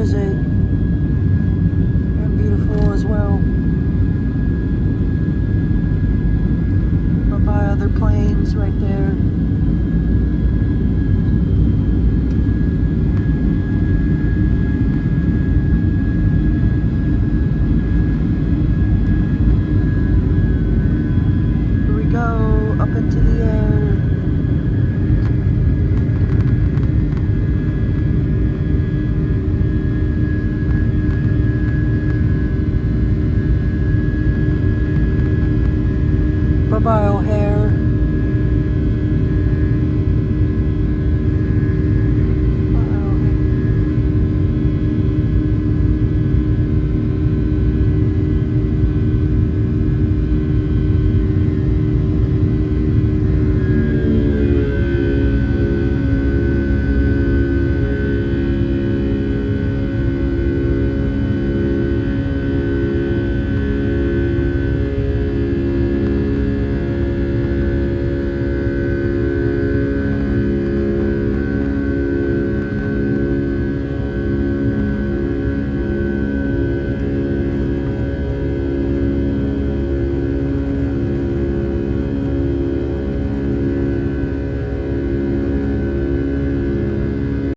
visit. They're beautiful as well. Up by other planes right there. Here we go, up into the air. Bye-bye, O'Hare.